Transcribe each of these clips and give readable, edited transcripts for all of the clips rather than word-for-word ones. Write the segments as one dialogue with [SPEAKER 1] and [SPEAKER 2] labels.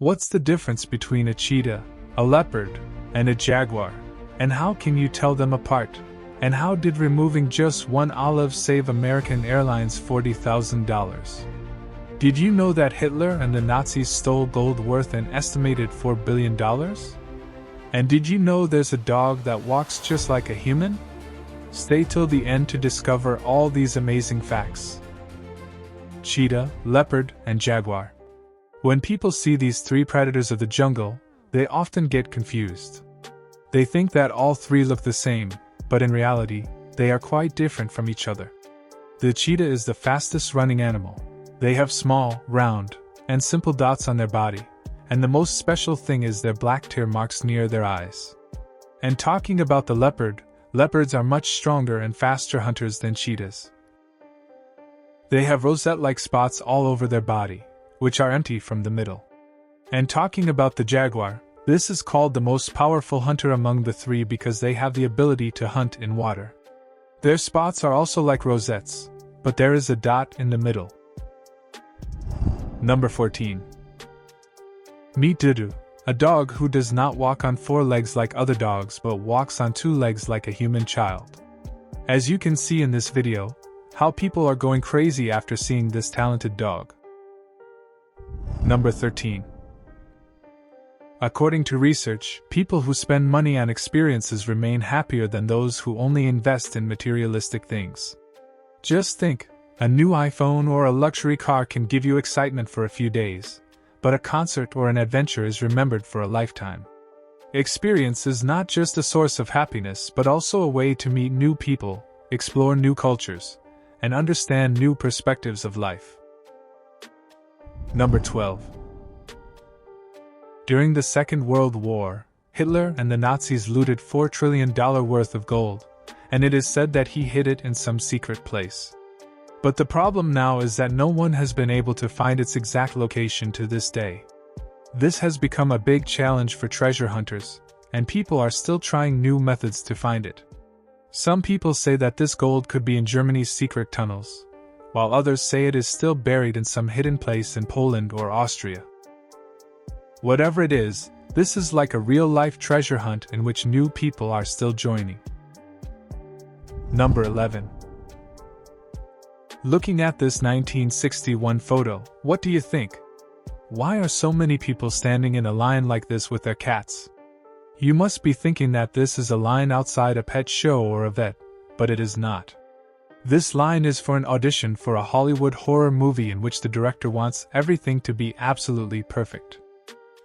[SPEAKER 1] What's the difference between a cheetah, a leopard, and a jaguar? And how can you tell them apart? And how did removing just one olive save American Airlines $40,000? Did you know that Hitler and the Nazis stole gold worth an estimated $4 billion? And did you know there's a dog that walks just like a human? Stay till the end to discover all these amazing facts. Cheetah, leopard, and jaguar. When people see these three predators of the jungle, they often get confused. They think that all three look the same, but in reality, they are quite different from each other. The cheetah is the fastest running animal. They have small, round, and simple dots on their body, and the most special thing is their black tear marks near their eyes. And talking about the leopard, leopards are much stronger and faster hunters than cheetahs. They have rosette-like spots all over their body, which are empty from the middle. And talking about the jaguar, this is called the most powerful hunter among the three because they have the ability to hunt in water. Their spots are also like rosettes, but there is a dot in the middle. Number 14. Meet Dudu, a dog who does not walk on four legs like other dogs but walks on two legs like a human child. As you can see in this video, how people are going crazy after seeing this talented dog. Number 13. According to research, people who spend money on experiences remain happier than those who only invest in materialistic things. Just think, a new iPhone or a luxury car can give you excitement for a few days, but a concert or an adventure is remembered for a lifetime. Experience is not just a source of happiness but also a way to meet new people, explore new cultures, and understand new perspectives of life. Number 12. During the Second World War, Hitler and the Nazis looted $4 trillion worth of gold, and it is said that he hid it in some secret place. But the problem now is that no one has been able to find its exact location to this day. This has become a big challenge for treasure hunters, and people are still trying new methods to find it. Some people say that this gold could be in Germany's secret tunnels, while others say it is still buried in some hidden place in Poland or Austria. Whatever it is, this is like a real-life treasure hunt in which new people are still joining. Number 11. Looking at this 1961 photo, what do you think? Why are so many people standing in a line like this with their cats? You must be thinking that this is a line outside a pet show or a vet, but it is not. This line is for an audition for a Hollywood horror movie in which the director wants everything to be absolutely perfect.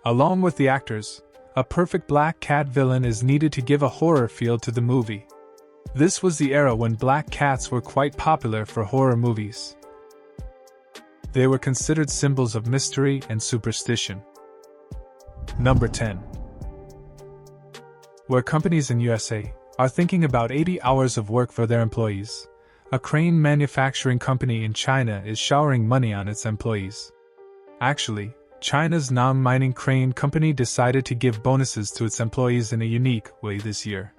[SPEAKER 1] Along with the actors, a perfect black cat villain is needed to give a horror feel to the movie. This was the era when black cats were quite popular for horror movies. They were considered symbols of mystery and superstition. Number 10. Where companies in USA are thinking about 80 hours of work for their employees, a crane manufacturing company in China is showering money on its employees. Actually, China's non-mining crane company decided to give bonuses to its employees in a unique way this year.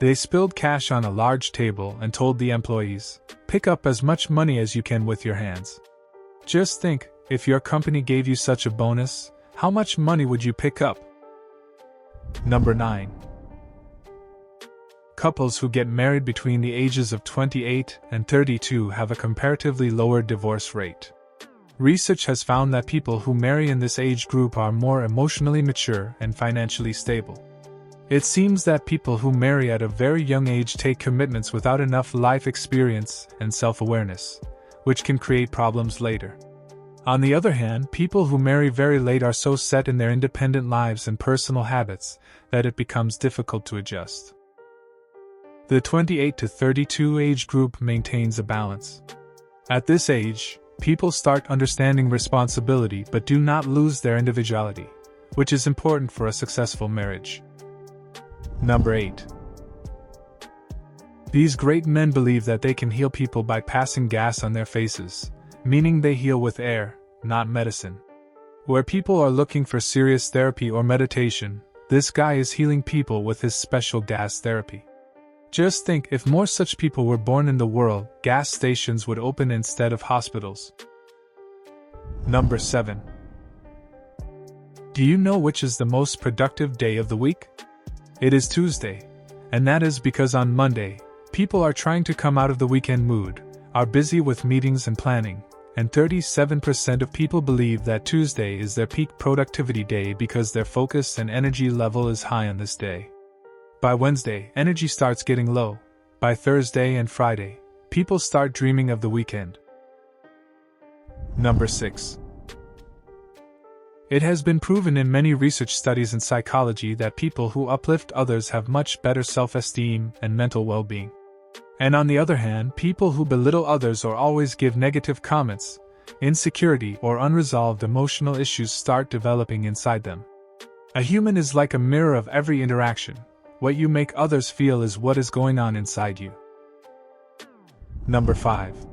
[SPEAKER 1] They spilled cash on a large table and told the employees, "Pick up as much money as you can with your hands." Just think, if your company gave you such a bonus, how much money would you pick up? Number 9. Couples who get married between the ages of 28 and 32 have a comparatively lower divorce rate. Research has found that people who marry in this age group are more emotionally mature and financially stable. It seems that people who marry at a very young age take commitments without enough life experience and self-awareness, which can create problems later. On the other hand, people who marry very late are so set in their independent lives and personal habits that it becomes difficult to adjust. The 28 to 32 age group maintains a balance. At this age, people start understanding responsibility but do not lose their individuality, which is important for a successful marriage. Number 8. These great men believe that they can heal people by passing gas on their faces, meaning they heal with air, not medicine. Where people are looking for serious therapy or meditation, this guy is healing people with his special gas therapy. Just think, if more such people were born in the world, gas stations would open instead of hospitals. Number 7. Do you know which is the most productive day of the week? It is Tuesday, and that is because on Monday, people are trying to come out of the weekend mood, are busy with meetings and planning, and 37% of people believe that Tuesday is their peak productivity day because their focus and energy level is high on this day. By Wednesday, energy starts getting low. By Thursday and Friday, people start dreaming of the weekend. Number 6. It has been proven in many research studies in psychology that people who uplift others have much better self-esteem and mental well-being. And on the other hand, people who belittle others or always give negative comments, insecurity or unresolved emotional issues start developing inside them. A human is like a mirror of every interaction. What you make others feel is what is going on inside you. Number 5.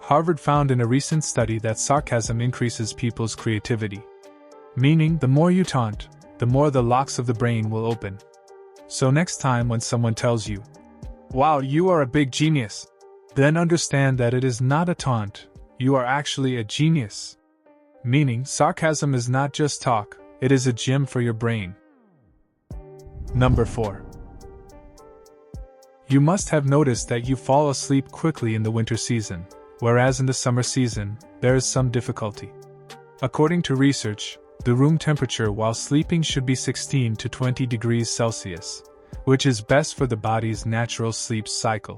[SPEAKER 1] Harvard found in a recent study that sarcasm increases people's creativity. Meaning, the more you taunt, the more the locks of the brain will open. So next time when someone tells you, "Wow, you are a big genius," then understand that it is not a taunt, you are actually a genius. Meaning, sarcasm is not just talk, it is a gym for your brain. Number 4. You must have noticed that you fall asleep quickly in the winter season, whereas in the summer season, there is some difficulty. According to research, the room temperature while sleeping should be 16 to 20 degrees Celsius, which is best for the body's natural sleep cycle.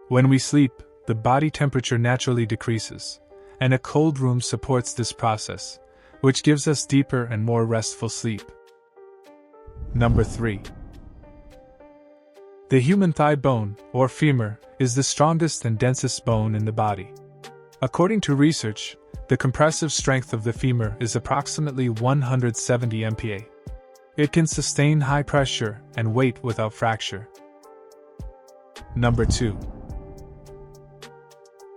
[SPEAKER 1] When we sleep, the body temperature naturally decreases, and a cold room supports this process, which gives us deeper and more restful sleep. Number 3. The human thigh bone, or femur, is the strongest and densest bone in the body. According to research, the compressive strength of the femur is approximately 170 MPa. It can sustain high pressure and weight without fracture. Number 2.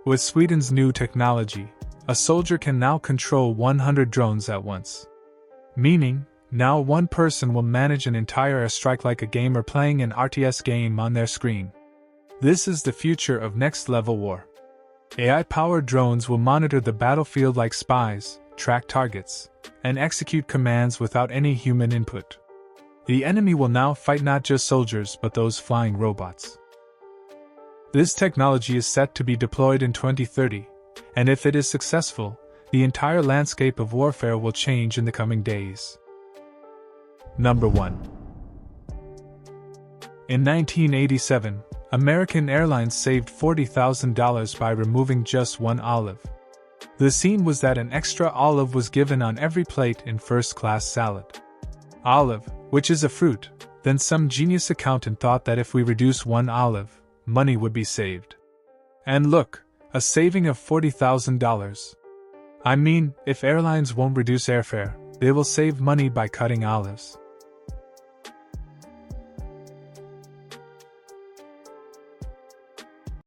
[SPEAKER 1] With Sweden's new technology, a soldier can now control 100 drones at once. Meaning, now one person will manage an entire airstrike like a gamer playing an RTS game on their screen. This is the future of next-level war. AI-powered drones will monitor the battlefield like spies, track targets, and execute commands without any human input. The enemy will now fight not just soldiers but those flying robots. This technology is set to be deployed in 2030, and if it is successful, the entire landscape of warfare will change in the coming days. Number 1. In 1987, American Airlines saved $40,000 by removing just one olive. The scene was that an extra olive was given on every plate in first-class salad. Olive, which is a fruit, then some genius accountant thought that if we reduce one olive, money would be saved. And look, a saving of $40,000. I mean, if airlines won't reduce airfare, they will save money by cutting olives.